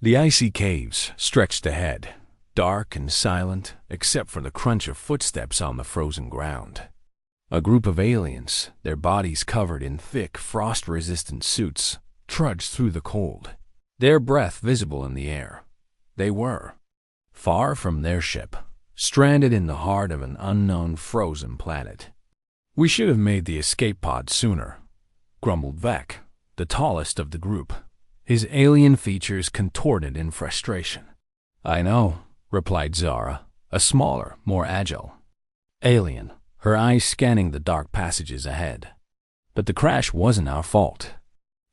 The icy caves stretched ahead, dark and silent except for the crunch of footsteps on the frozen ground. A group of aliens, their bodies covered in thick, frost-resistant suits, trudged through the cold, their breath visible in the air. They were far from their ship, stranded in the heart of an unknown frozen planet. "We should have made the escape pod sooner," grumbled Vec, the tallest of the group, his alien features contorted in frustration. "I know," replied Zara, a smaller, more agile alien, her eyes scanning the dark passages ahead. "But the crash wasn't our fault.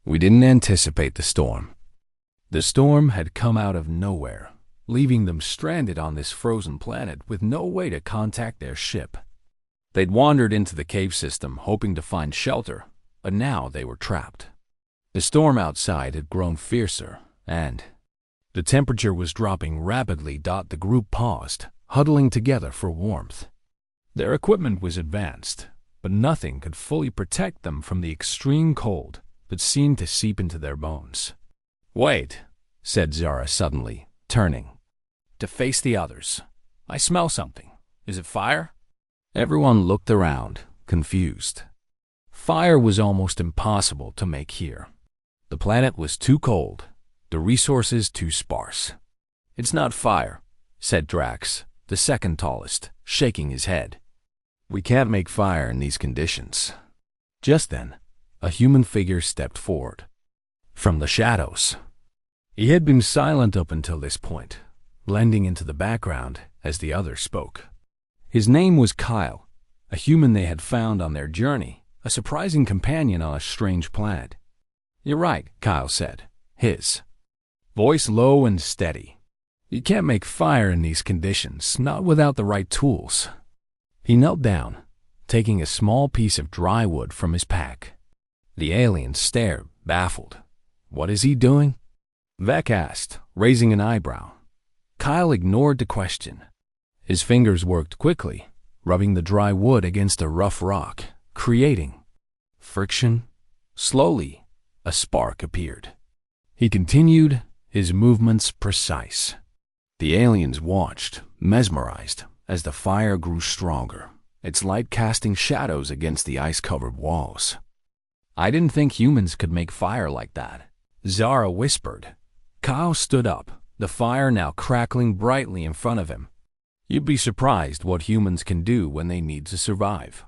We didn't anticipate the storm." The storm had come out of nowhere, leaving them stranded on this frozen planet with no way to contact their ship. They'd wandered into the cave system hoping to find shelter, but now they were trapped. The storm outside had grown fiercer, and the temperature was dropping rapidly. The group paused, huddling together for warmth. Their equipment was advanced, but nothing could fully protect them from the extreme cold that seemed to seep into their bones. "Wait," said Zara suddenly, turning to face the others. "I smell something. Is it fire?" Everyone looked around, confused. Fire was almost impossible to make here. The planet was too cold, the resources too sparse. "It's not fire," said Drax, the second tallest, shaking his head. "We can't make fire in these conditions." Just then, a human figure stepped forward from the shadows. He had been silent up until this point, blending into the background as the others spoke. His name was Kyle, a human they had found on their journey, a surprising companion on a strange planet. "You're right," Kyle said, his voice low and steady. "You can't make fire in these conditions, not without the right tools." He knelt down, taking a small piece of dry wood from his pack. The alien stared, baffled. "What is he doing?" Vec asked, raising an eyebrow. Kyle ignored the question. His fingers worked quickly, rubbing the dry wood against a rough rock, creating friction. Slowly, a spark appeared. He continued, his movements precise. The aliens watched, mesmerized, as the fire grew stronger, its light casting shadows against the ice-covered walls. "I didn't think humans could make fire like that," Zara whispered. Kyle stood up, the fire now crackling brightly in front of him. "You'd be surprised what humans can do when they need to survive."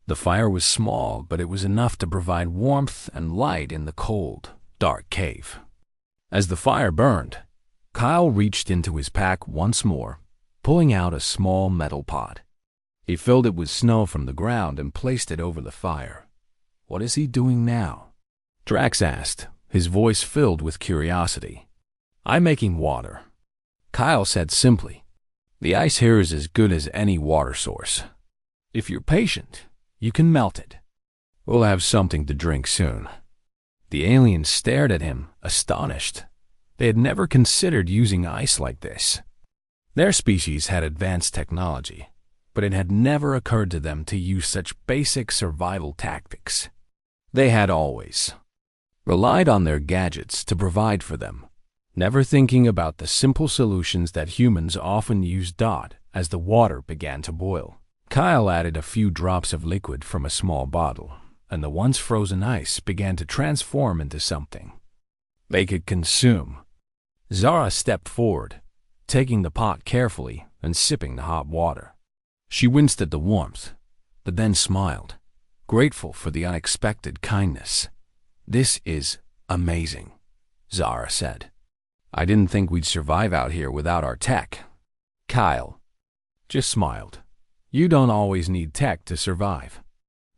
The fire was small, but it was enough to provide warmth and light in the cold, dark cave. As the fire burned, Kyle reached into his pack once more, pulling out a small metal pot. He filled it with snow from the ground and placed it over the fire. "What is he doing now?" Drax asked, his voice filled with curiosity. "I'm making water," Kyle said simply. "The ice here is as good as any water source. If you're patient, you can melt it. We'll have something to drink soon." The aliens stared at him, astonished. They had never considered using ice like this. Their species had advanced technology, but it had never occurred to them to use such basic survival tactics. They had always relied on their gadgets to provide for them, never thinking about the simple solutions that humans often use. As the water began to boil, Kyle added a few drops of liquid from a small bottle, and the once frozen ice began to transform into something they could consume. Zara stepped forward, taking the pot carefully and sipping the hot water. She winced at the warmth, but then smiled, grateful for the unexpected kindness. "This is amazing," Zara said. "I didn't think we'd survive out here without our tech." Kyle just smiled. "You don't always need tech to survive.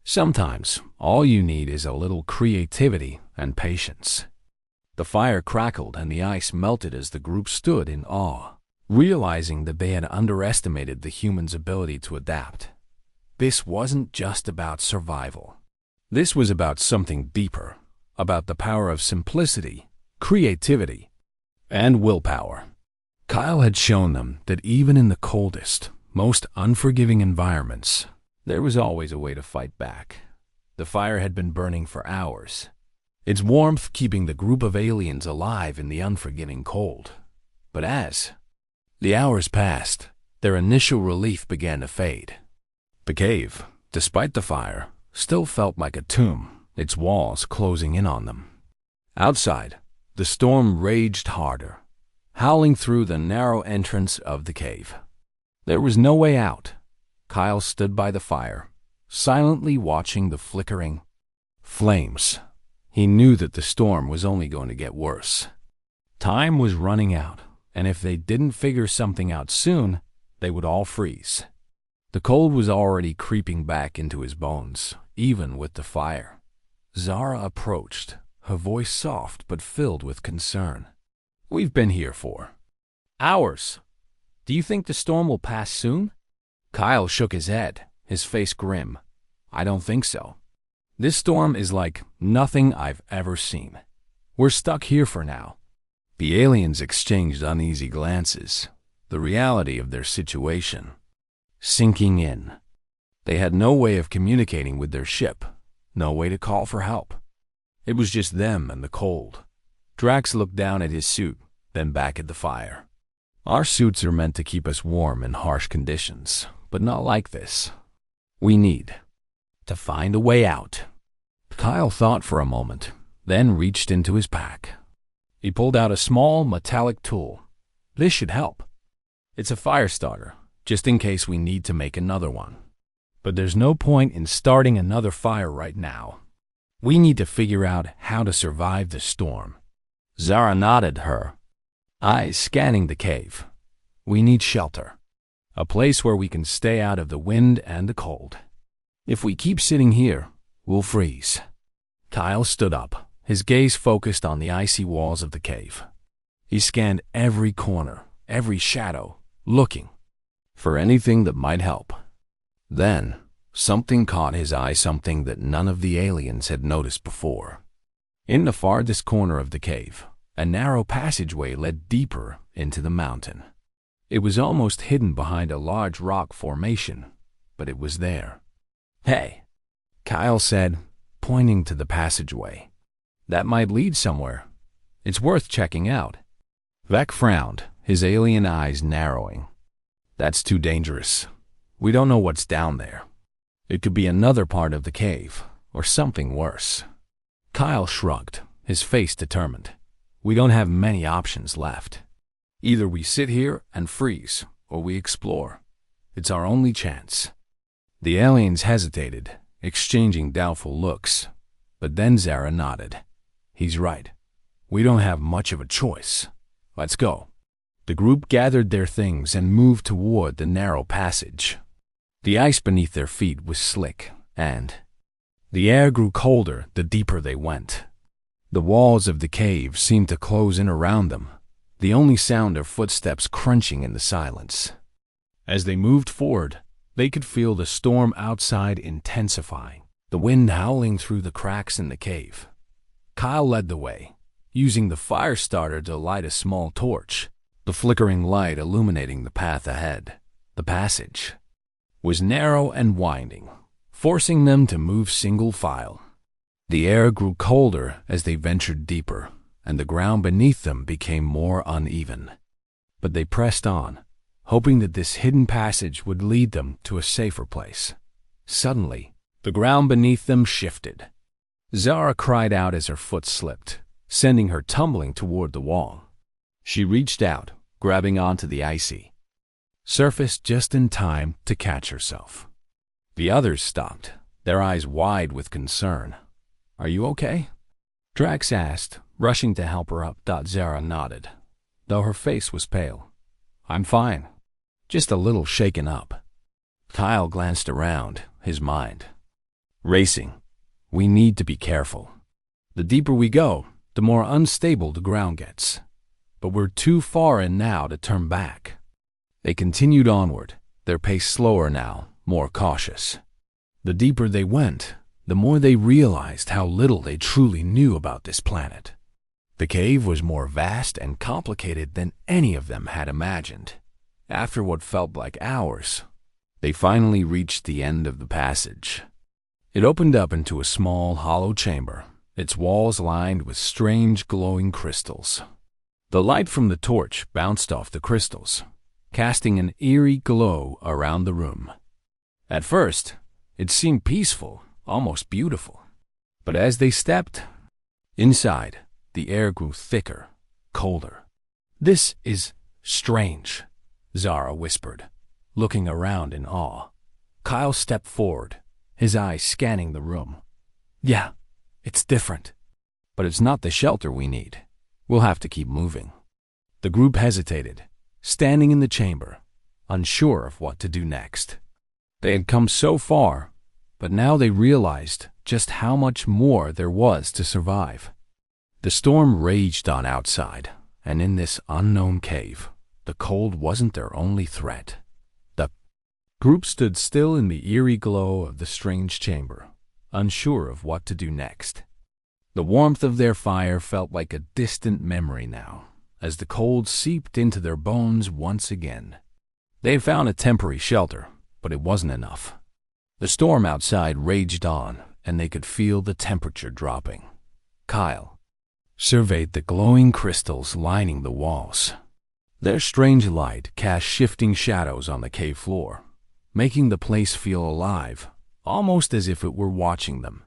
Sometimes all you need is a little creativity and patience." The fire crackled and the ice melted as the group stood in awe, realizing that they had underestimated the humans' ability to adapt. This wasn't just about survival. This was about something deeper, about the power of simplicity, creativity, and willpower. Kyle had shown them that even in the coldest, most unforgiving environments, there was always a way to fight back. The fire had been burning for hours. its warmth keeping the group of aliens alive in the unforgiving cold. But as the hours passed, their initial relief began to fade. The cave, despite the fire, still felt like a tomb, its walls closing in on them. Outside, the storm raged harder, howling through the narrow entrance of the cave. There was no way out. Kyle stood by the fire, silently watching the flickering flames. He knew that the storm was only going to get worse. Time was running out, and if they didn't figure something out soon, they would all freeze. The cold was already creeping back into his bones, even with the fire. Zara approached, her voice soft but filled with concern. "We've been here for hours. Do you think the storm will pass soon?" Kyle shook his head, his face grim. "I don't think so. This storm is like nothing I've ever seen. We're stuck here for now." The aliens exchanged uneasy glances, the reality of their situation sinking in. They had no way of communicating with their ship, no way to call for help. It was just them and the cold. Drax looked down at his suit, then back at the fire. "Our suits are meant to keep us warm in harsh conditions, but not like this. We need to find a way out." Kyle thought for a moment, then reached into his pack. He pulled out a small metallic tool. "This should help. It's a fire starter, just in case we need to make another one. But there's no point in starting another fire right now. We need to figure out how to survive the storm." Zara nodded, her eyes scanning the cave. "We need shelter, a place where we can stay out of the wind and the cold. If we keep sitting here, we'll freeze." Kyle stood up, his gaze focused on the icy walls of the cave. He scanned every corner, every shadow, looking for anything that might help. Then, something caught his eye, something that none of the aliens had noticed before. In the farthest corner of the cave, a narrow passageway led deeper into the mountain. It was almost hidden behind a large rock formation, but it was there. "Hey," Kyle said, pointing to the passageway. "That might lead somewhere. It's worth checking out." Vec frowned, his alien eyes narrowing. "That's too dangerous. We don't know what's down there. It could be another part of the cave, or something worse." Kyle shrugged, his face determined. "We don't have many options left. Either we sit here and freeze, or we explore. It's our only chance." The aliens hesitated, exchanging doubtful looks, but then Zara nodded. "He's right. We don't have much of a choice. Let's go." The group gathered their things and moved toward the narrow passage. The ice beneath their feet was slick, and the air grew colder the deeper they went. The walls of the cave seemed to close in around them, the only sound of footsteps crunching in the silence. As they moved forward, they could feel the storm outside intensifying, the wind howling through the cracks in the cave. Kyle led the way, using the fire starter to light a small torch, the flickering light illuminating the path ahead. The passage was narrow and winding, forcing them to move single file. The air grew colder as they ventured deeper, and the ground beneath them became more uneven. But they pressed on, hoping that this hidden passage would lead them to a safer place. Suddenly, the ground beneath them shifted. Zara cried out as her foot slipped, sending her tumbling toward the wall. She reached out, grabbing onto the icy surface just in time to catch herself. The others stopped, their eyes wide with concern. "Are you okay?" Drax asked, rushing to help her up. Zara nodded, though her face was pale. "I'm fine. Just a little shaken up." Kyle glanced around, his mind racing. "We need to be careful. The deeper we go, the more unstable the ground gets. But we're too far in now to turn back." They continued onward, their pace slower now, more cautious. The deeper they went, the more they realized how little they truly knew about this planet. The cave was more vast and complicated than any of them had imagined. After what felt like hours, they finally reached the end of the passage. It opened up into a small, hollow chamber, its walls lined with strange glowing crystals. The light from the torch bounced off the crystals, casting an eerie glow around the room. At first, it seemed peaceful, almost beautiful. But as they stepped inside, the air grew thicker, colder. "This is strange," Zara whispered, looking around in awe. Kyle stepped forward, his eyes scanning the room. "Yeah, it's different. But it's not the shelter we need. We'll have to keep moving." The group hesitated, standing in the chamber, unsure of what to do next. They had come so far, but now they realized just how much more there was to survive. The storm raged on outside, and in this unknown cave, the cold wasn't their only threat. The group stood still in the eerie glow of the strange chamber, unsure of what to do next. The warmth of their fire felt like a distant memory now, as the cold seeped into their bones once again. They had found a temporary shelter, but it wasn't enough. The storm outside raged on, and they could feel the temperature dropping. Kyle surveyed the glowing crystals lining the walls. Their strange light cast shifting shadows on the cave floor, making the place feel alive, almost as if it were watching them.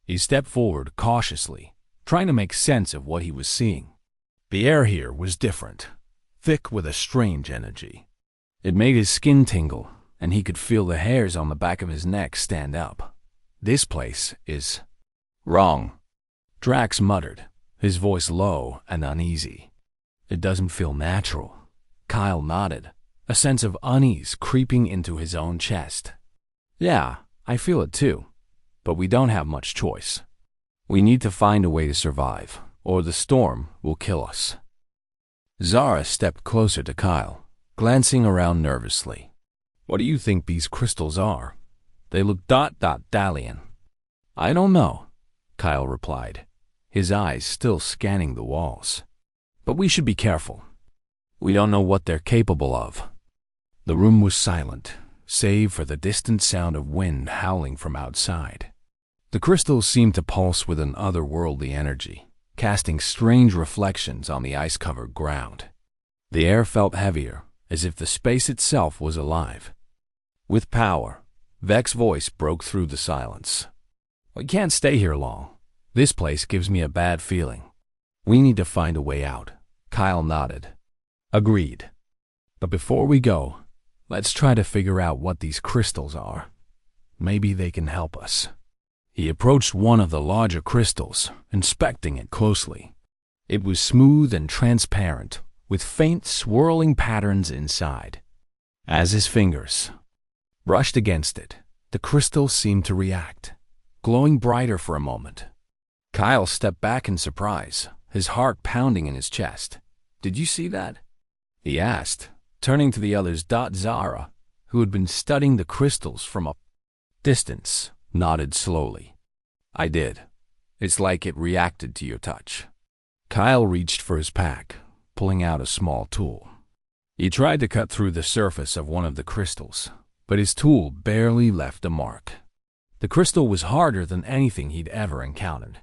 He stepped forward cautiously, trying to make sense of what he was seeing. The air here was different, thick with a strange energy. It made his skin tingle, and he could feel the hairs on the back of his neck stand up. "This place is wrong," Drax muttered, his voice low and uneasy. "It doesn't feel natural." Kyle nodded, a sense of unease creeping into his own chest. "Yeah, I feel it too. But we don't have much choice. We need to find a way to survive, or the storm will kill us." Zara stepped closer to Kyle, glancing around nervously. "What do you think these crystals are? They look Dalian." "I don't know," Kyle replied, his eyes still scanning the walls. "But we should be careful. We don't know what they're capable of." The room was silent, save for the distant sound of wind howling from outside. The crystals seemed to pulse with an otherworldly energy, casting strange reflections on the ice-covered ground. The air felt heavier, as if the space itself was alive. With power, Vec's voice broke through the silence. "We can't stay here long. This place gives me a bad feeling. We need to find a way out." Kyle nodded. "Agreed. But before we go, let's try to figure out what these crystals are. Maybe they can help us." He approached one of the larger crystals, inspecting it closely. It was smooth and transparent, with faint swirling patterns inside. As his fingers brushed against it, the crystal seemed to react, glowing brighter for a moment. Kyle stepped back in surprise, his heart pounding in his chest. "Did you see that?" he asked, turning to the others. Zara, who had been studying the crystals from a distance, nodded slowly. "I did. It's like it reacted to your touch." Kyle reached for his pack, pulling out a small tool. He tried to cut through the surface of one of the crystals, but his tool barely left a mark. The crystal was harder than anything he'd ever encountered.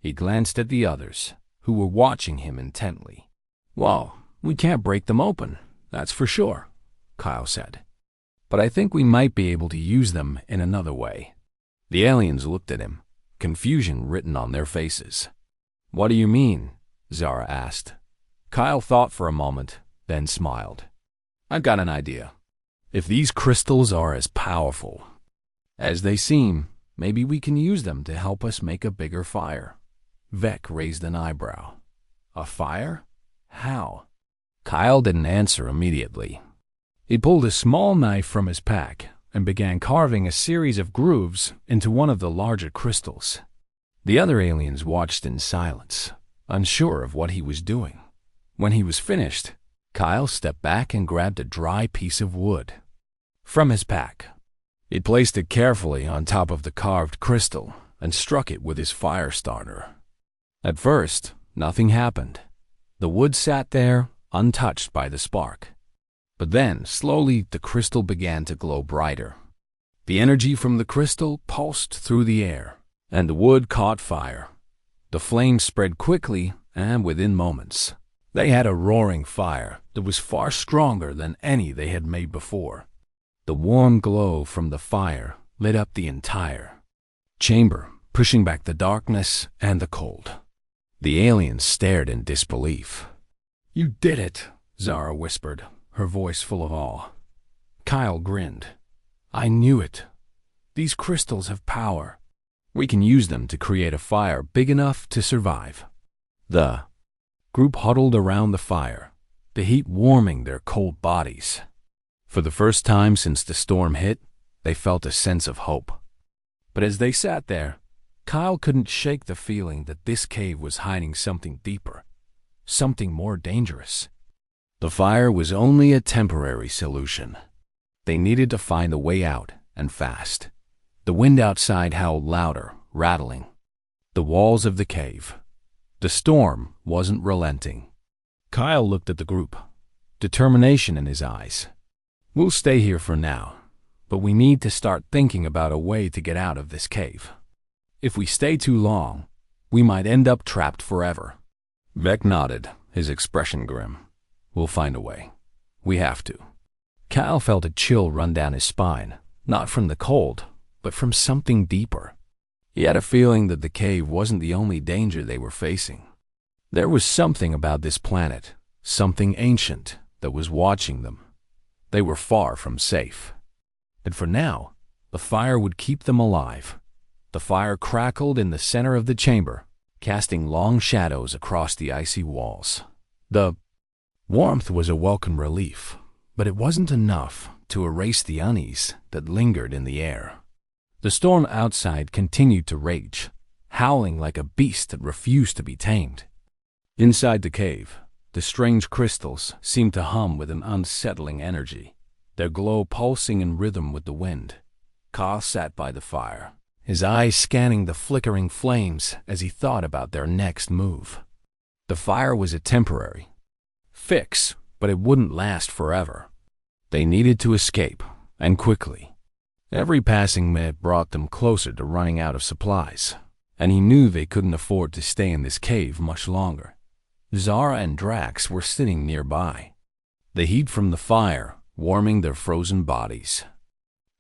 He glanced at the others, who were watching him intently. "Well, we can't break them open, that's for sure," Kyle said. "But I think we might be able to use them in another way." The aliens looked at him, confusion written on their faces. "What do you mean?" Zara asked. Kyle thought for a moment, then smiled. "I've got an idea. If these crystals are as powerful as they seem, maybe we can use them to help us make a bigger fire." Vec raised an eyebrow. "A fire? How?" Kyle didn't answer immediately. He pulled a small knife from his pack and began carving a series of grooves into one of the larger crystals. The other aliens watched in silence, unsure of what he was doing. When he was finished, Kyle stepped back and grabbed a dry piece of wood from his pack. He placed it carefully on top of the carved crystal and struck it with his fire starter. At first, nothing happened. The wood sat there, untouched by the spark. But then, slowly, the crystal began to glow brighter. The energy from the crystal pulsed through the air, and the wood caught fire, The flames spread quickly, and within moments, they had a roaring fire that was far stronger than any they had made before. The warm glow from the fire lit up the entire chamber, pushing back the darkness and the cold. The aliens stared in disbelief. "You did it," Zara whispered, her voice full of awe. Kyle grinned. "I knew it. These crystals have power. We can use them to create a fire big enough to survive." The group huddled around the fire, the heat warming their cold bodies. For the first time since the storm hit, they felt a sense of hope. But as they sat there, Kyle couldn't shake the feeling that this cave was hiding something deeper, something more dangerous. The fire was only a temporary solution. They needed to find a way out, and fast. The wind outside howled louder, rattling the walls of the cave. The storm wasn't relenting. Kyle looked at the group, determination in his eyes. "We'll stay here for now, but we need to start thinking about a way to get out of this cave. If we stay too long, we might end up trapped forever." Vec nodded, his expression grim. "We'll find a way. We have to." Kyle felt a chill run down his spine, not from the cold, but from something deeper. He had a feeling that the cave wasn't the only danger they were facing. There was something about this planet, something ancient, that was watching them. They were far from safe. And for now, the fire would keep them alive. The fire crackled in the center of the chamber, casting long shadows across the icy walls. The warmth was a welcome relief, but it wasn't enough to erase the unease that lingered in the air. The storm outside continued to rage, howling like a beast that refused to be tamed. Inside the cave, the strange crystals seemed to hum with an unsettling energy, their glow pulsing in rhythm with the wind. Kyle sat by the fire, his eyes scanning the flickering flames as he thought about their next move. The fire was a temporary fix, but it wouldn't last forever. They needed to escape, and quickly. Every passing minute brought them closer to running out of supplies, and he knew they couldn't afford to stay in this cave much longer. Zara and Drax were sitting nearby, the heat from the fire warming their frozen bodies.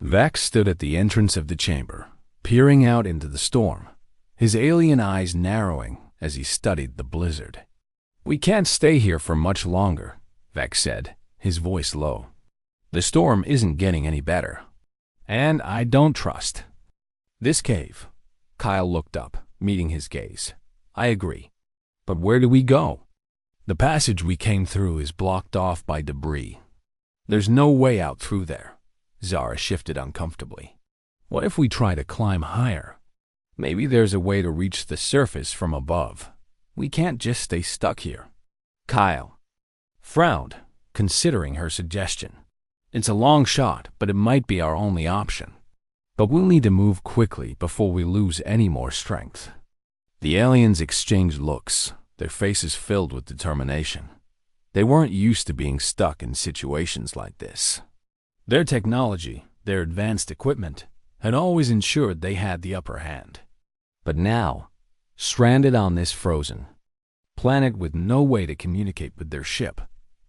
Vax stood at the entrance of the chamber, peering out into the storm, his alien eyes narrowing as he studied the blizzard. "We can't stay here for much longer," Vax said, his voice low. "The storm isn't getting any better. And I don't trust this cave." Kyle looked up, meeting his gaze. "I agree. But where do we go? The passage we came through is blocked off by debris. There's no way out through there." Zara shifted uncomfortably. "What if we try to climb higher? Maybe there's a way to reach the surface from above. We can't just stay stuck here." Kyle frowned, considering her suggestion. "It's a long shot, but it might be our only option. But we'll need to move quickly before we lose any more strength." The aliens exchanged looks, their faces filled with determination. They weren't used to being stuck in situations like this. Their technology, their advanced equipment, had always ensured they had the upper hand. But now, stranded on this frozen planet with no way to communicate with their ship,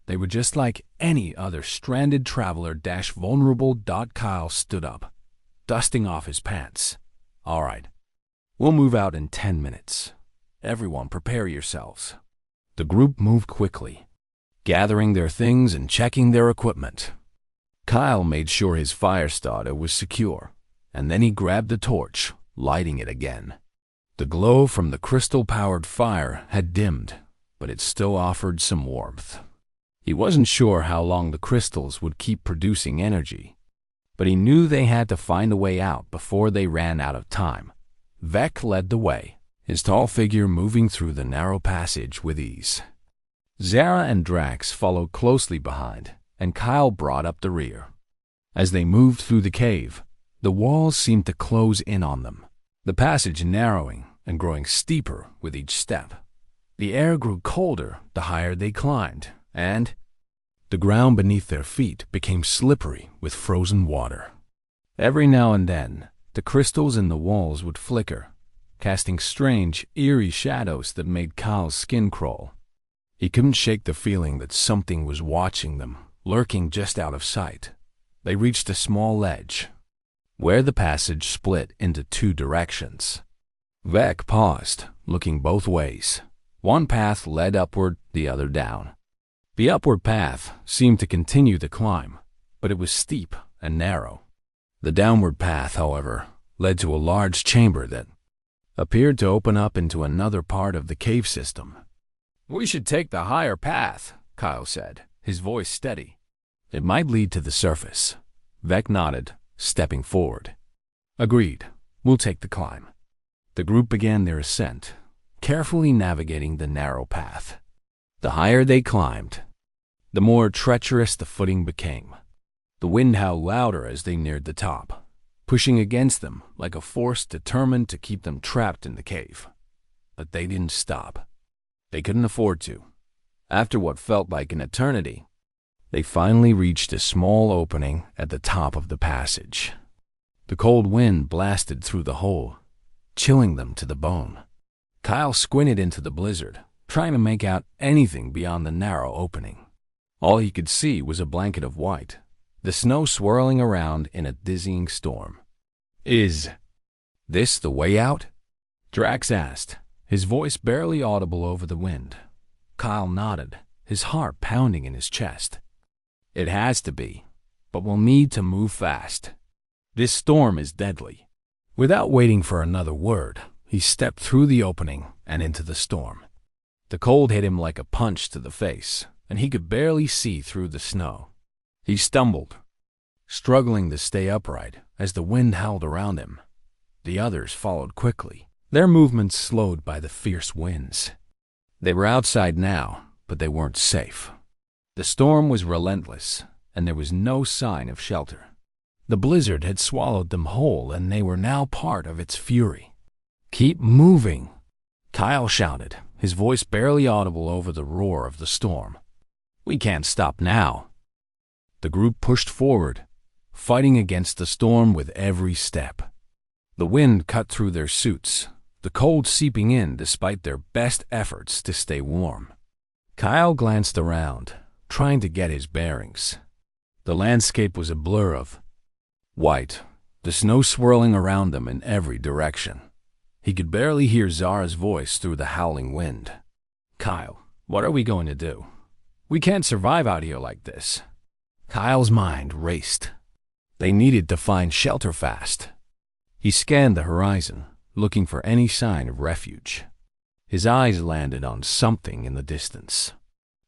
they were just like any other stranded traveler. Vulnerable. Kyle stood up, dusting off his pants. "All right, we'll move out in 10 minutes. Everyone prepare yourselves." The group moved quickly, gathering their things and checking their equipment. Kyle made sure his fire starter was secure, and then he grabbed the torch, lighting it again. The glow from the crystal-powered fire had dimmed, but it still offered some warmth. He wasn't sure how long the crystals would keep producing energy, but he knew they had to find a way out before they ran out of time. Vec led the way, his tall figure moving through the narrow passage with ease. Zara and Drax followed closely behind, and Kyle brought up the rear. As they moved through the cave, the walls seemed to close in on them, the passage narrowing and growing steeper with each step. The air grew colder the higher they climbed, and the ground beneath their feet became slippery with frozen water. Every now and then, the crystals in the walls would flicker, casting strange, eerie shadows that made Kyle's skin crawl. He couldn't shake the feeling that something was watching them, lurking just out of sight. They reached a small ledge, where the passage split into two directions. Vec paused, looking both ways. One path led upward, the other down. The upward path seemed to continue the climb, but it was steep and narrow. The downward path, however, led to a large chamber that appeared to open up into another part of the cave system. "We should take the higher path," Kyle said, his voice steady. "It might lead to the surface." Vec nodded, stepping forward. "Agreed. We'll take the climb." The group began their ascent, carefully navigating the narrow path. The higher they climbed, the more treacherous the footing became. The wind howled louder as they neared the top, pushing against them like a force determined to keep them trapped in the cave. But they didn't stop. They couldn't afford to. After what felt like an eternity, they finally reached a small opening at the top of the passage. The cold wind blasted through the hole, chilling them to the bone. Kyle squinted into the blizzard, trying to make out anything beyond the narrow opening. All he could see was a blanket of white, the snow swirling around in a dizzying storm. "Is this the way out?" Drax asked, his voice barely audible over the wind. Kyle nodded, his heart pounding in his chest. "It has to be, but we'll need to move fast. This storm is deadly." Without waiting for another word, he stepped through the opening and into the storm. The cold hit him like a punch to the face, and he could barely see through the snow. He stumbled, struggling to stay upright as the wind howled around him. The others followed quickly, their movements slowed by the fierce winds. They were outside now, but they weren't safe. The storm was relentless, and there was no sign of shelter. The blizzard had swallowed them whole, and they were now part of its fury. "Keep moving," Kyle shouted, his voice barely audible over the roar of the storm. "We can't stop now." The group pushed forward, fighting against the storm with every step. The wind cut through their suits, the cold seeping in despite their best efforts to stay warm. Kyle glanced around, trying to get his bearings. The landscape was a blur of white, the snow swirling around them in every direction. He could barely hear Zara's voice through the howling wind. "Kyle, what are we going to do? We can't survive out here like this." Kyle's mind raced. They needed to find shelter fast. He scanned the horizon, looking for any sign of refuge. His eyes landed on something in the distance.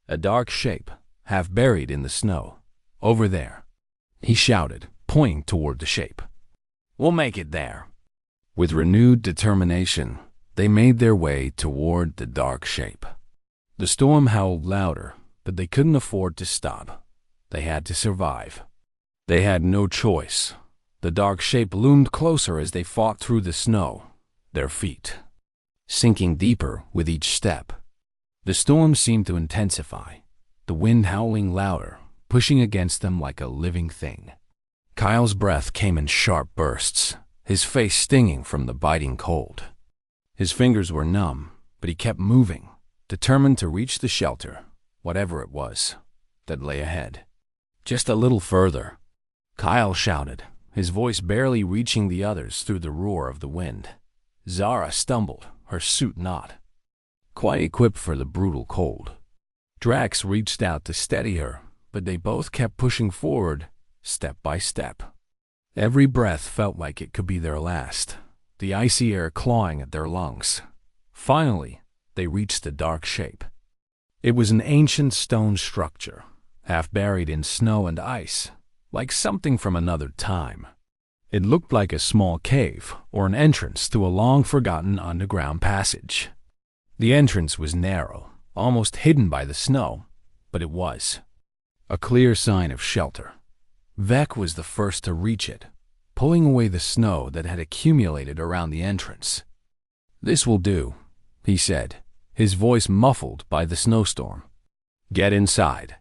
A dark shape, half buried in the snow. "Over there," he shouted, pointing toward the shape. "We'll make it there." With renewed determination, they made their way toward the dark shape. The storm howled louder, but they couldn't afford to stop. They had to survive. They had no choice. The dark shape loomed closer as they fought through the snow, their feet sinking deeper with each step. The storm seemed to intensify, the wind howling louder, pushing against them like a living thing. Kyle's breath came in sharp bursts, his face stinging from the biting cold. His fingers were numb, but he kept moving, determined to reach the shelter, whatever it was, that lay ahead. "Just a little further," Kyle shouted, his voice barely reaching the others through the roar of the wind. Zara stumbled, her suit not quite equipped for the brutal cold. Drax reached out to steady her, but they both kept pushing forward, step by step. Every breath felt like it could be their last, the icy air clawing at their lungs. Finally, they reached the dark shape. It was an ancient stone structure, half buried in snow and ice, like something from another time. It looked like a small cave or an entrance to a long-forgotten underground passage. The entrance was narrow, almost hidden by the snow, but it was a clear sign of shelter. Vec was the first to reach it, pulling away the snow that had accumulated around the entrance. "This will do," he said, his voice muffled by the snowstorm. "Get inside."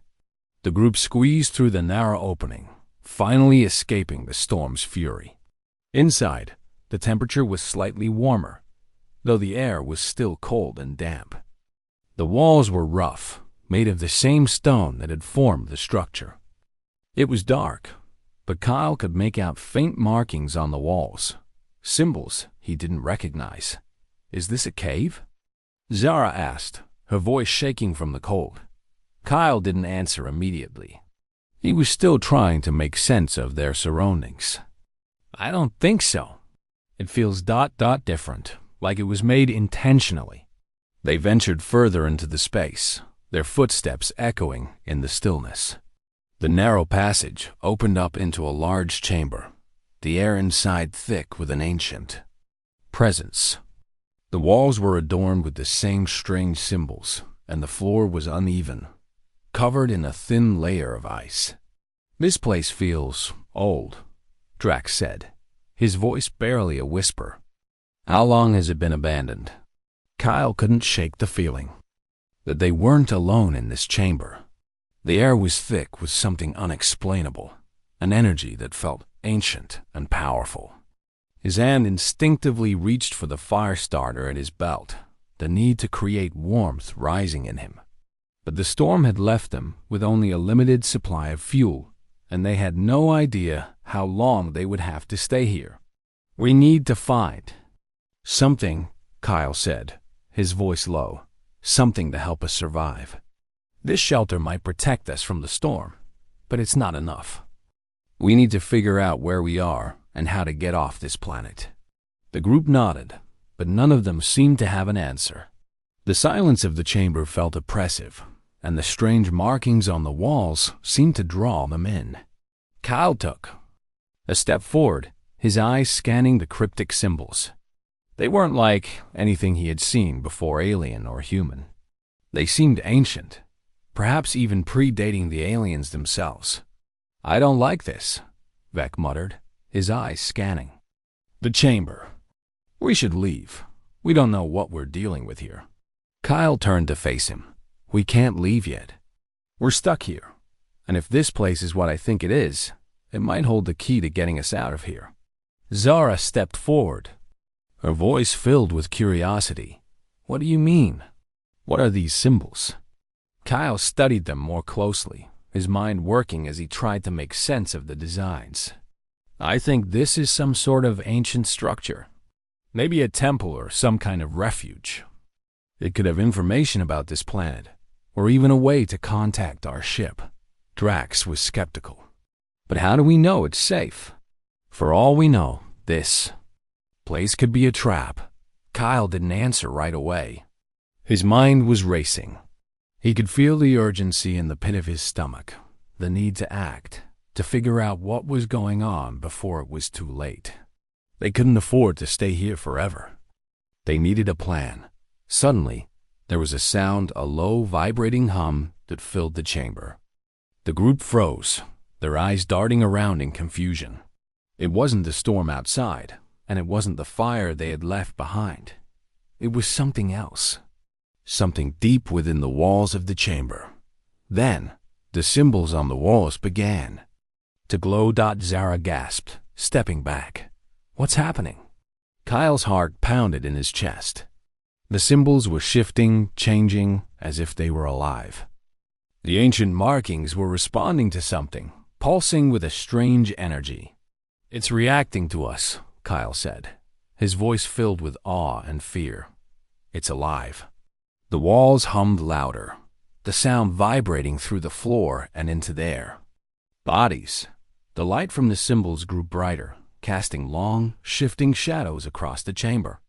The group squeezed through the narrow opening, finally escaping the storm's fury. Inside, the temperature was slightly warmer, though the air was still cold and damp. The walls were rough, made of the same stone that had formed the structure. It was dark, but Kyle could make out faint markings on the walls, symbols he didn't recognize. "Is this a cave?" Zara asked, her voice shaking from the cold. Kyle didn't answer immediately. He was still trying to make sense of their surroundings. "I don't think so. It feels different, like it was made intentionally." They ventured further into the space, their footsteps echoing in the stillness. The narrow passage opened up into a large chamber, the air inside thick with an ancient presence. The walls were adorned with the same strange symbols, and the floor was uneven, covered in a thin layer of ice. "This place feels old," Drax said, his voice barely a whisper. "How long has it been abandoned?" Kyle couldn't shake the feeling that they weren't alone in this chamber. The air was thick with something unexplainable, an energy that felt ancient and powerful. His hand instinctively reached for the fire starter at his belt, the need to create warmth rising in him. But the storm had left them with only a limited supply of fuel, and they had no idea how long they would have to stay here. "We need to find something," Kyle said, his voice low, "something to help us survive. This shelter might protect us from the storm, but it's not enough. We need to figure out where we are and how to get off this planet." The group nodded, but none of them seemed to have an answer. The silence of the chamber felt oppressive, and the strange markings on the walls seemed to draw them in. Kyle took a step forward, his eyes scanning the cryptic symbols. They weren't like anything he had seen before, alien or human. They seemed ancient, perhaps even predating the aliens themselves. "I don't like this," Vec muttered, his eyes scanning the chamber. "We should leave. We don't know what we're dealing with here." Kyle turned to face him. "We can't leave yet. We're stuck here, and if this place is what I think it is, it might hold the key to getting us out of here." Zara stepped forward, her voice filled with curiosity. "What do you mean? What are these symbols?" Kyle studied them more closely, his mind working as he tried to make sense of the designs. "I think this is some sort of ancient structure. Maybe a temple or some kind of refuge. It could have information about this planet, or even a way to contact our ship." Drax was skeptical. "But how do we know it's safe? For all we know, this place could be a trap." Kyle didn't answer right away. His mind was racing. He could feel the urgency in the pit of his stomach, the need to act, to figure out what was going on before it was too late. They couldn't afford to stay here forever. They needed a plan. Suddenly, there was a sound, a low, vibrating hum that filled the chamber. The group froze, their eyes darting around in confusion. It wasn't the storm outside, and it wasn't the fire they had left behind. It was something else, something deep within the walls of the chamber. Then, the symbols on the walls began to glow. Zara gasped, stepping back. "What's happening?" Kyle's heart pounded in his chest. The symbols were shifting, changing, as if they were alive. The ancient markings were responding to something, pulsing with a strange energy. "It's reacting to us," Kyle said, his voice filled with awe and fear. "It's alive." The walls hummed louder, the sound vibrating through the floor and into the air. Bodies. The light from the symbols grew brighter, casting long, shifting shadows across the chamber.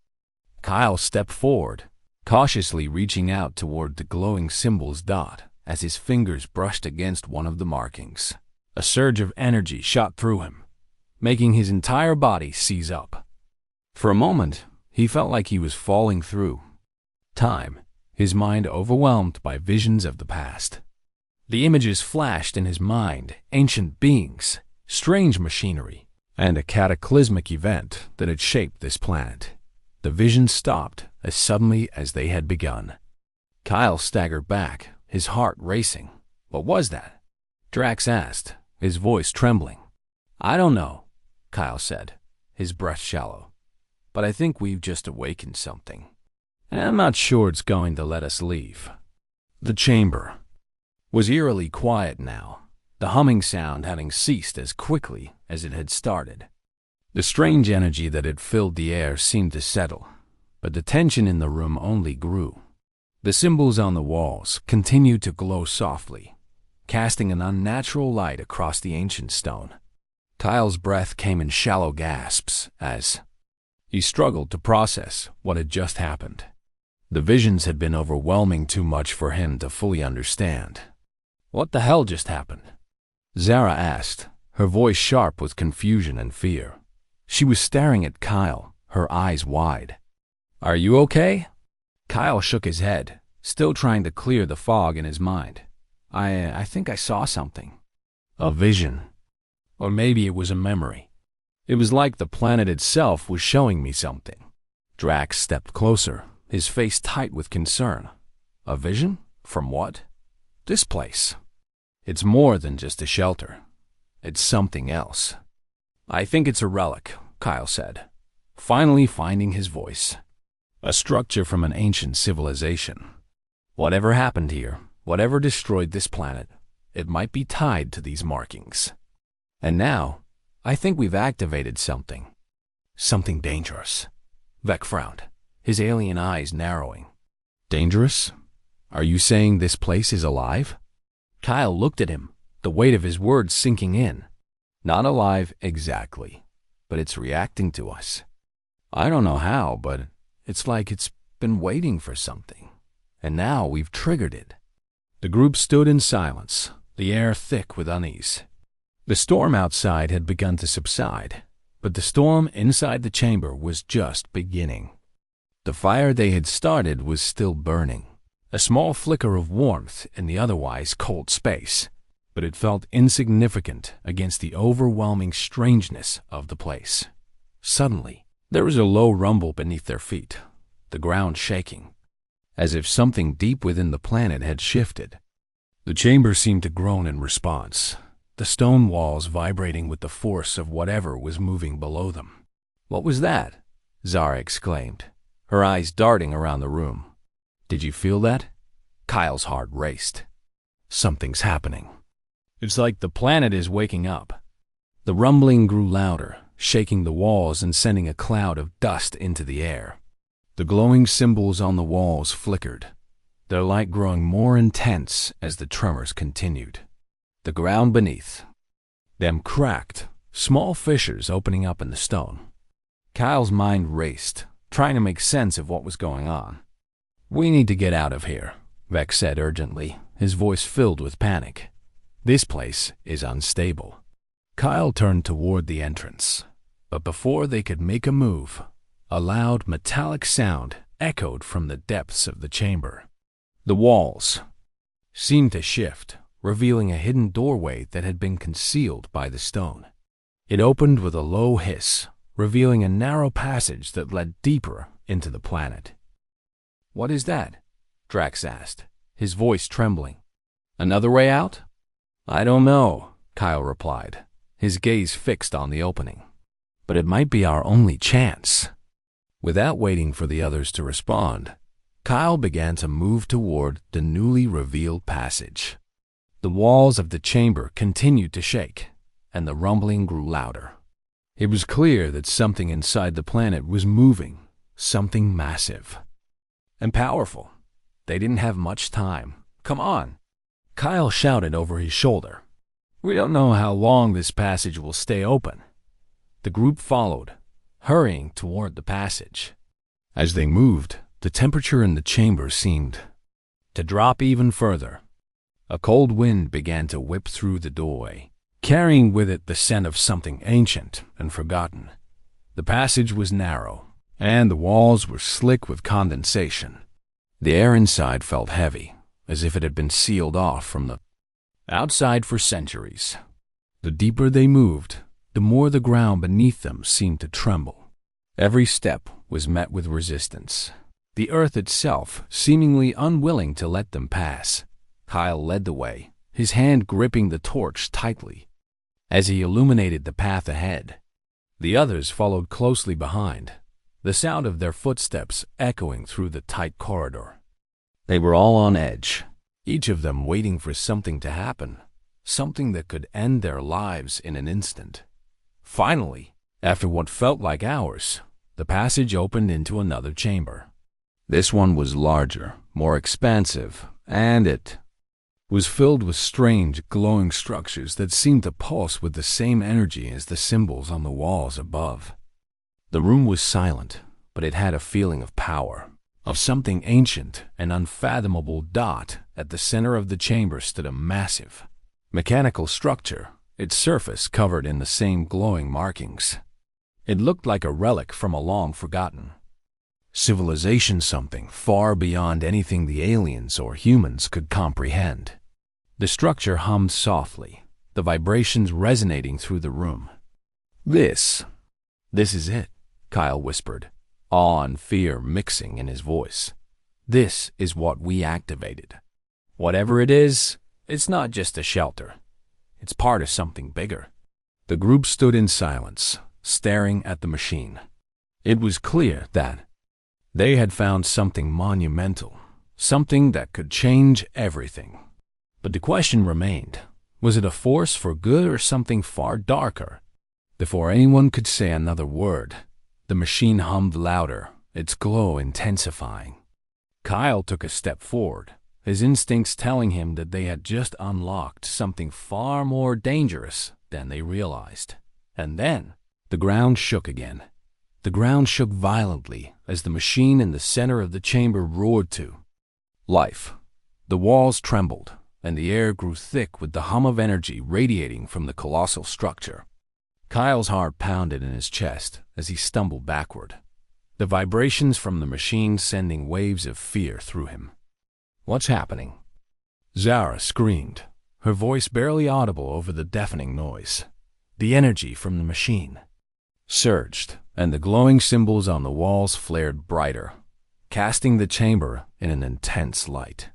Kyle stepped forward, cautiously reaching out toward the glowing symbol's dot as his fingers brushed against one of the markings. A surge of energy shot through him, making his entire body seize up. For a moment, he felt like he was falling through time, his mind overwhelmed by visions of the past. The images flashed in his mind, ancient beings, strange machinery, and a cataclysmic event that had shaped this planet. The visions stopped as suddenly as they had begun. Kyle staggered back, his heart racing. "What was that?" Drax asked, his voice trembling. "I don't know," Kyle said, his breath shallow. but I think we've just awakened something. And I'm not sure it's going to let us leave. The chamber was eerily quiet now, the humming sound having ceased as quickly as it had started. The strange energy that had filled the air seemed to settle, but the tension in the room only grew. The symbols on the walls continued to glow softly, casting an unnatural light across the ancient stone. Kyle's breath came in shallow gasps as he struggled to process what had just happened. The visions had been overwhelming too much for him to fully understand. What the hell just happened? Zara asked, her voice sharp with confusion and fear. She was staring at Kyle, her eyes wide. Are you okay? Kyle shook his head, still trying to clear the fog in his mind. I think I saw something. A vision. Or maybe it was a memory. It was like the planet itself was showing me something. Drax stepped closer, his face tight with concern. A vision? From what? This place. It's more than just a shelter. It's something else. I think it's a relic, Kyle said, finally finding his voice. A structure from an ancient civilization. Whatever happened here, whatever destroyed this planet, it might be tied to these markings. And now, I think we've activated something. Something dangerous. Vec frowned, his alien eyes narrowing. Dangerous? Are you saying this place is alive? Kyle looked at him, the weight of his words sinking in. Not alive exactly, but it's reacting to us. I don't know how, but it's like it's been waiting for something. And now we've triggered it. The group stood in silence, the air thick with unease. The storm outside had begun to subside, but the storm inside the chamber was just beginning. The fire they had started was still burning, a small flicker of warmth in the otherwise cold space, but it felt insignificant against the overwhelming strangeness of the place. Suddenly, there was a low rumble beneath their feet, the ground shaking, as if something deep within the planet had shifted. The chamber seemed to groan in response, the stone walls vibrating with the force of whatever was moving below them. What was that? Zara exclaimed, her eyes darting around the room. Did you feel that? Kyle's heart raced. Something's happening. It's like the planet is waking up. The rumbling grew louder, shaking the walls and sending a cloud of dust into the air. The glowing symbols on the walls flickered, their light growing more intense as the tremors continued. The ground beneath them cracked, small fissures opening up in the stone. Kyle's mind raced, trying to make sense of what was going on. We need to get out of here, Vex said urgently, his voice filled with panic. This place is unstable. Kyle turned toward the entrance, but before they could make a move, a loud metallic sound echoed from the depths of the chamber. The walls seemed to shift, revealing a hidden doorway that had been concealed by the stone. It opened with a low hiss, revealing a narrow passage that led deeper into the planet. What is that? Drax asked, his voice trembling. Another way out? I don't know, Kyle replied, his gaze fixed on the opening. But it might be our only chance. Without waiting for the others to respond, Kyle began to move toward the newly revealed passage. The walls of the chamber continued to shake, and the rumbling grew louder. It was clear that something inside the planet was moving, something massive and powerful. They didn't have much time. Come on, Kyle shouted over his shoulder. We don't know how long this passage will stay open. The group followed, hurrying toward the passage. As they moved, the temperature in the chamber seemed to drop even further. A cold wind began to whip through the doorway, carrying with it the scent of something ancient and forgotten. The passage was narrow, and the walls were slick with condensation. The air inside felt heavy, as if it had been sealed off from the outside for centuries. The deeper they moved, the more the ground beneath them seemed to tremble. Every step was met with resistance, the earth itself seemingly unwilling to let them pass. Kyle led the way, his hand gripping the torch tightly. As he illuminated the path ahead, the others followed closely behind, the sound of their footsteps echoing through the tight corridor. They were all on edge, each of them waiting for something to happen, something that could end their lives in an instant. Finally, after what felt like hours, the passage opened into another chamber. This one was larger, more expansive, and it was filled with strange, glowing structures that seemed to pulse with the same energy as the symbols on the walls above. The room was silent, but it had a feeling of power, of something ancient and unfathomable. At the center of the chamber stood a massive, mechanical structure, its surface covered in the same glowing markings. It looked like a relic from a long-forgotten civilization, something far beyond anything the aliens or humans could comprehend. The structure hummed softly, the vibrations resonating through the room. This is it," Kyle whispered, awe and fear mixing in his voice. "This is what we activated. Whatever it is, it's not just a shelter. It's part of something bigger." The group stood in silence, staring at the machine. It was clear that they had found something monumental, something that could change everything. But the question remained, was it a force for good or something far darker? Before anyone could say another word, the machine hummed louder, its glow intensifying. Kyle took a step forward, his instincts telling him that they had just unlocked something far more dangerous than they realized. And then the ground shook again. The ground shook violently as the machine in the center of the chamber roared to life. The walls trembled, and the air grew thick with the hum of energy radiating from the colossal structure. Kyle's heart pounded in his chest as he stumbled backward, the vibrations from the machine sending waves of fear through him. "What's happening?" Zara screamed, her voice barely audible over the deafening noise. The energy from the machine surged, and the glowing symbols on the walls flared brighter, casting the chamber in an intense light.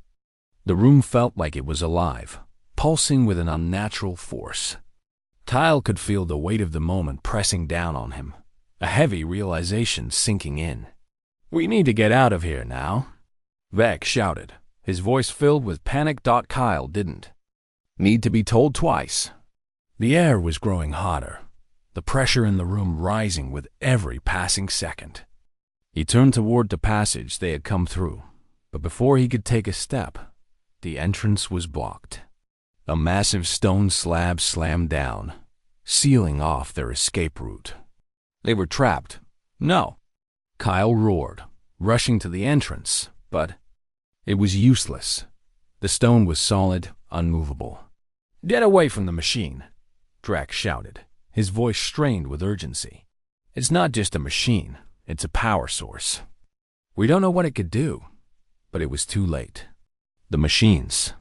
The room felt like it was alive, pulsing with an unnatural force. Kyle could feel the weight of the moment pressing down on him, a heavy realization sinking in. "We need to get out of here now," Vec shouted, his voice filled with panic. Kyle didn't need to be told twice. The air was growing hotter, the pressure in the room rising with every passing second. He turned toward the passage they had come through, but before he could take a step, the entrance was blocked. A massive stone slab slammed down, sealing off their escape route. They were trapped. "No!" Kyle roared, rushing to the entrance, but it was useless. The stone was solid, unmovable. "Get away from the machine," Drax shouted, his voice strained with urgency. "It's not just a machine, it's a power source. We don't know what it could do." But it was too late. The machine's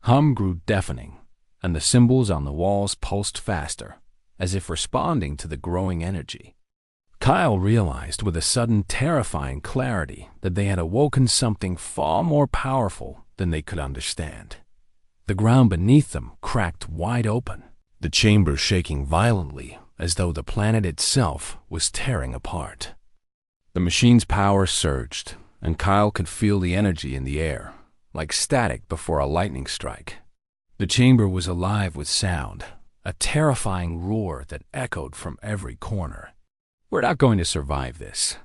hum grew deafening, and the symbols on the walls pulsed faster, as if responding to the growing energy. Kyle realized with a sudden terrifying clarity that they had awoken something far more powerful than they could understand. The ground beneath them cracked wide open, the chamber shaking violently as though the planet itself was tearing apart. The machine's power surged, and Kyle could feel the energy in the air, like static before a lightning strike. The chamber was alive with sound, a terrifying roar that echoed from every corner. "We're not going to survive this,"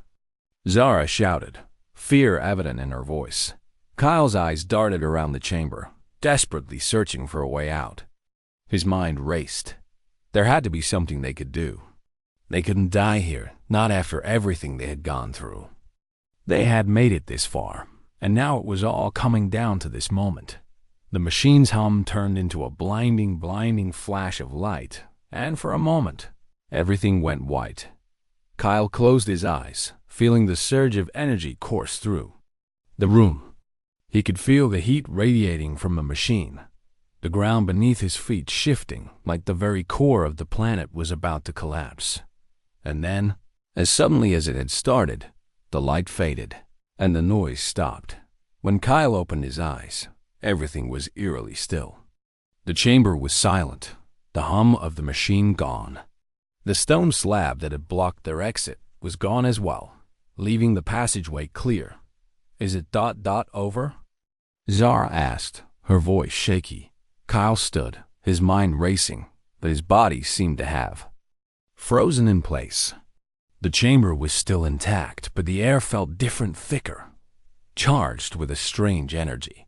Zara shouted, fear evident in her voice. Kyle's eyes darted around the chamber, desperately searching for a way out. His mind raced. There had to be something they could do. They couldn't die here, not after everything they had gone through. They had made it this far, and now it was all coming down to this moment. The machine's hum turned into a blinding flash of light, and for a moment, everything went white. Kyle closed his eyes, feeling the surge of energy course through the room. He could feel the heat radiating from the machine, the ground beneath his feet shifting like the very core of the planet was about to collapse. And then, as suddenly as it had started, the light faded, and the noise stopped. When Kyle opened his eyes, everything was eerily still. The chamber was silent, the hum of the machine gone. The stone slab that had blocked their exit was gone as well, leaving the passageway clear. "Is it ... over?" Zara asked, her voice shaky. Kyle stood, his mind racing, but his body seemed to have frozen in place. The chamber was still intact, but the air felt different, thicker, charged with a strange energy.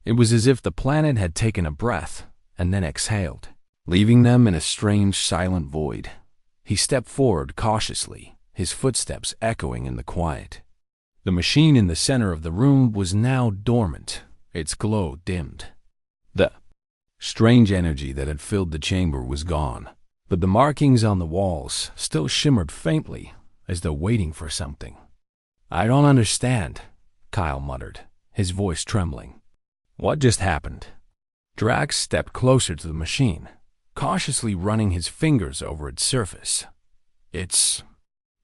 It was as if the planet had taken a breath and then exhaled, leaving them in a strange, silent void. He stepped forward cautiously, his footsteps echoing in the quiet. The machine in the center of the room was now dormant, its glow dimmed. The strange energy that had filled the chamber was gone, but the markings on the walls still shimmered faintly, as though waiting for something. "I don't understand," Kyle muttered, his voice trembling. "What just happened?" Drax stepped closer to the machine, cautiously running his fingers over its surface. "It's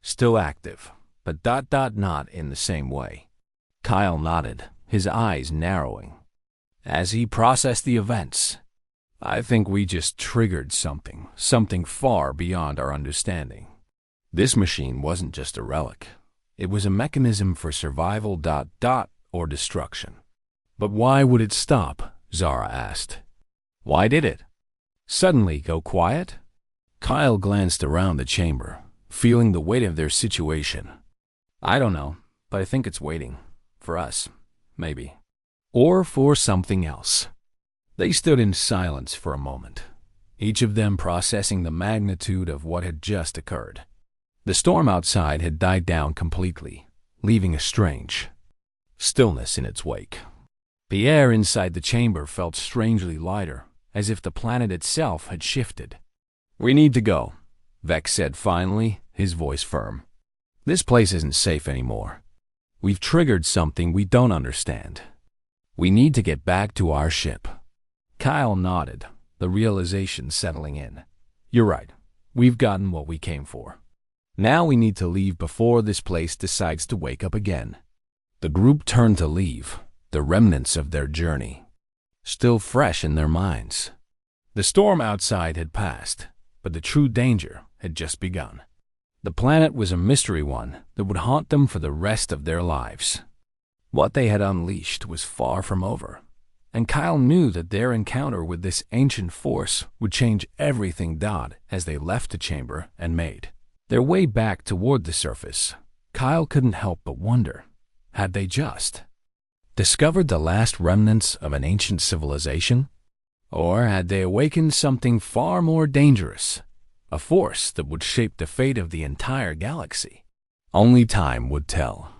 still active, but ... not in the same way." Kyle nodded, his eyes narrowing. As he processed the events, "I think we just triggered something far beyond our understanding. This machine wasn't just a relic. It was a mechanism for survival ... or destruction." "But why would it stop?" Zara asked. "Why did it suddenly go quiet?" Kyle glanced around the chamber, feeling the weight of their situation. "I don't know, but I think it's waiting. For us, maybe. Or for something else." They stood in silence for a moment, each of them processing the magnitude of what had just occurred. The storm outside had died down completely, leaving a strange stillness in its wake. The air inside the chamber felt strangely lighter, as if the planet itself had shifted. "We need to go," Vex said finally, his voice firm. "This place isn't safe anymore. We've triggered something we don't understand. We need to get back to our ship." Kyle nodded, the realization settling in. "You're right. We've gotten what we came for. Now we need to leave before this place decides to wake up again." The group turned to leave, the remnants of their journey still fresh in their minds. The storm outside had passed, but the true danger had just begun. The planet was a mystery one that would haunt them for the rest of their lives. What they had unleashed was far from over, and Kyle knew that their encounter with this ancient force would change everything. As they left the chamber and made their way back toward the surface, Kyle couldn't help but wonder, had they just discovered the last remnants of an ancient civilization? Or had they awakened something far more dangerous, a force that would shape the fate of the entire galaxy? Only time would tell.